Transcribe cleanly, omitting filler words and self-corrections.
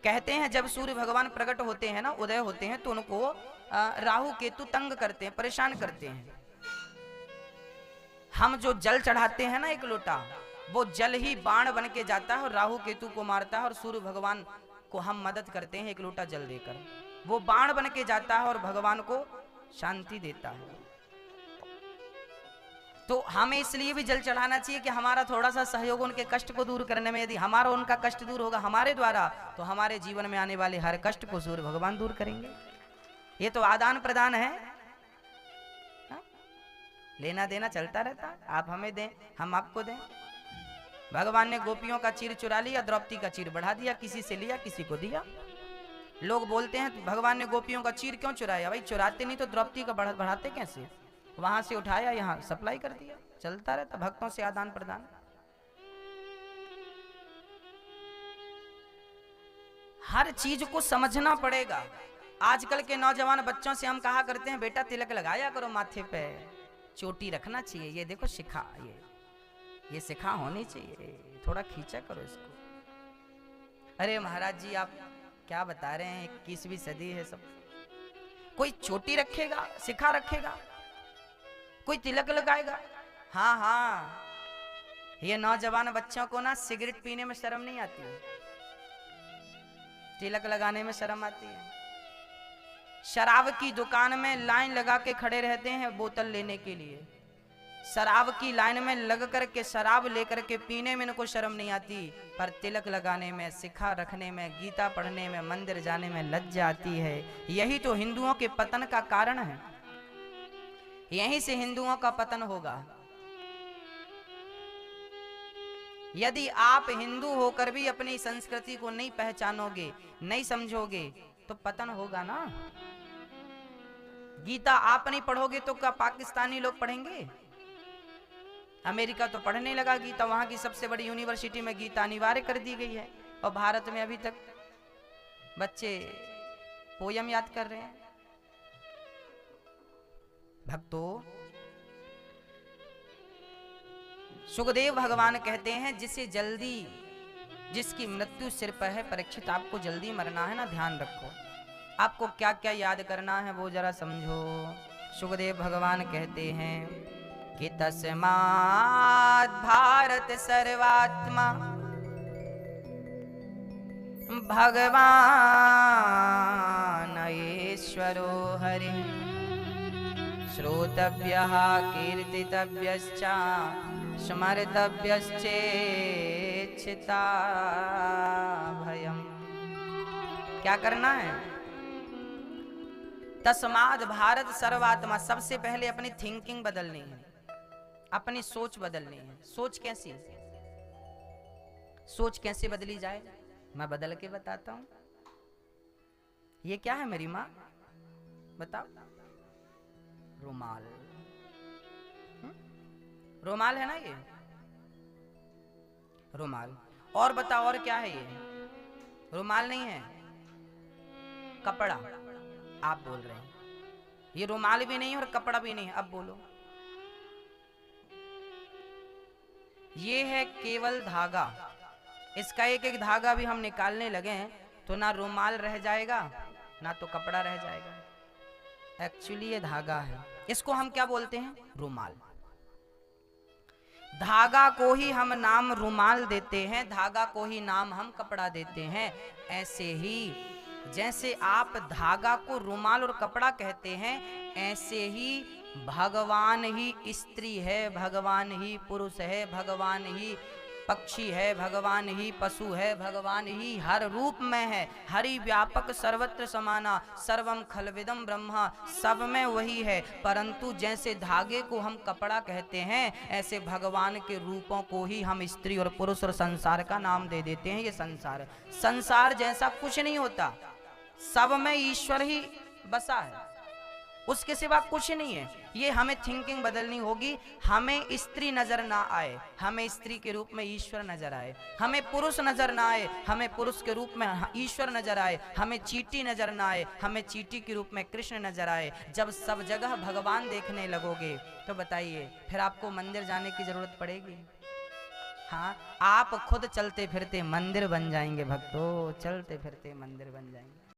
कहते हैं जब सूर्य भगवान प्रकट होते हैं ना, उदय होते हैं, तो उनको राहु केतु तंग करते हैं, परेशान करते हैं। हम जो जल चढ़ाते हैं ना एक लोटा, वो जल ही बाण बन के जाता है और राहु केतु को मारता है, और सूर्य भगवान को हम मदद करते हैं एक लोटा जल देकर, वो बाण बन के जाता है और भगवान को शांति देता है। तो हमें इसलिए भी जल चढ़ाना चाहिए कि हमारा थोड़ा सा सहयोग उनके कष्ट को दूर करने में, यदि हमारा उनका कष्ट दूर होगा हमारे द्वारा, तो हमारे जीवन में आने वाले हर कष्ट को सूर्य भगवान दूर करेंगे। ये तो आदान प्रदान है, लेना देना चलता रहता, आप हमें दें हम आपको दें। भगवान ने गोपियों का चीर चुरा लिया, द्रौपदी का चीर बढ़ा दिया, किसी से लिया किसी को दिया। लोग बोलते हैं भगवान ने गोपियों का चीर क्यों चुराया? भाई चुराते नहीं तो द्रौपदी का बढ़ाते कैसे? वहां से उठाया यहां सप्लाई कर दिया, चलता रहता भक्तों से आदान प्रदान। हर चीज को समझना पड़ेगा। आजकल के नौजवान बच्चों से हम कहा करते हैं बेटा तिलक लगाया करो माथे पे, चोटी रखना चाहिए, ये देखो शिखा, ये शिखा होनी चाहिए, थोड़ा खींचा करो इसको। अरे महाराज जी आप क्या बता रहे हैं, 21वीं सदी है सब। कोई चोटी रखेगा, शिखा रखेगा, कोई तिलक लगाएगा? हाँ हाँ, ये नौजवान बच्चों को ना सिगरेट पीने में शर्म नहीं आती है, तिलक लगाने में शर्म आती है। शराब की दुकान में लाइन लगा के खड़े रहते हैं बोतल लेने के लिए, शराब की लाइन में लग करके शराब लेकर के पीने में इनको शर्म नहीं आती, पर तिलक लगाने में, शिखा रखने में, गीता पढ़ने में, मंदिर जाने में लज्जा आती है। यही तो हिंदुओं के पतन का कारण है, यहीं से हिंदुओं का पतन होगा। यदि आप हिंदू होकर भी अपनी संस्कृति को नहीं पहचानोगे, नहीं समझोगे, तो पतन होगा ना। गीता आप नहीं पढ़ोगे तो क्या पाकिस्तानी लोग पढ़ेंगे? अमेरिका तो पढ़ने लगा गीता, वहां की सबसे बड़ी यूनिवर्सिटी में गीता अनिवार्य कर दी गई है, और भारत में अभी तक बच्चे पोयम याद कर रहे हैं। भक्तों, सुखदेव भगवान कहते हैं जिसकी मृत्यु सिर पर है, परीक्षित आपको जल्दी मरना है ना, ध्यान रखो। आपको क्या क्या याद करना है वो जरा समझो। सुखदेव भगवान कहते हैं कि तस्मात् भारत सर्वात्मा भगवान ईश्वरो हरि श्रोतव्यः कीर्तितव्यश्च स्मर्तव्यश्चेच्छिता भयम्। क्या करना है? तस्मात् भारत सर्वात्मा, सबसे पहले अपनी थिंकिंग बदलनी है, अपनी सोच बदलनी है। सोच कैसी? सोच कैसे बदली जाए मैं बदल के बताता हूं। ये क्या है मेरी माँ? बताओ। रुमाल। रुमाल है ना ये, रुमाल। और बताओ और क्या है ये? रुमाल नहीं है, कपड़ा। आप बोल रहे हैं ये रुमाल भी नहीं और कपड़ा भी नहीं है, अब बोलो। ये है केवल धागा। इसका एक एक धागा भी हम निकालने लगे हैं तो ना रुमाल रह जाएगा ना तो कपड़ा रह जाएगा। एक्चुअली ये धागा है, इसको हम क्या बोलते हैं? रुमाल। धागा को ही हम नाम रुमाल देते हैं, धागा को ही नाम हम कपड़ा देते हैं। ऐसे ही जैसे आप धागा को रुमाल और कपड़ा कहते हैं, ऐसे ही भगवान ही स्त्री है, भगवान ही पुरुष है, भगवान ही पक्षी है, भगवान ही पशु है, भगवान ही हर रूप में है। हरि व्यापक सर्वत्र समाना, सर्वम खलविदम ब्रह्मा, सब में वही है। परंतु जैसे धागे को हम कपड़ा कहते हैं, ऐसे भगवान के रूपों को ही हम स्त्री और पुरुष और संसार का नाम दे देते हैं। ये संसार है, संसार जैसा कुछ नहीं होता, सब में ईश्वर ही बसा है, उसके सिवा कुछ नहीं है। ये हमें थिंकिंग बदलनी होगी। हमें स्त्री नजर ना आए, हमें स्त्री के रूप में ईश्वर नजर आए। हमें पुरुष नजर ना आए, हमें पुरुष के रूप में ईश्वर नजर आए। हमें चींटी नजर ना आए, हमें चींटी के रूप में कृष्ण नजर आए। जब सब जगह भगवान देखने लगोगे तो बताइए फिर आपको मंदिर जाने की जरूरत पड़ेगी? हाँ, आप खुद चलते फिरते मंदिर बन जाएंगे भक्तों, चलते फिरते मंदिर बन जाएंगे।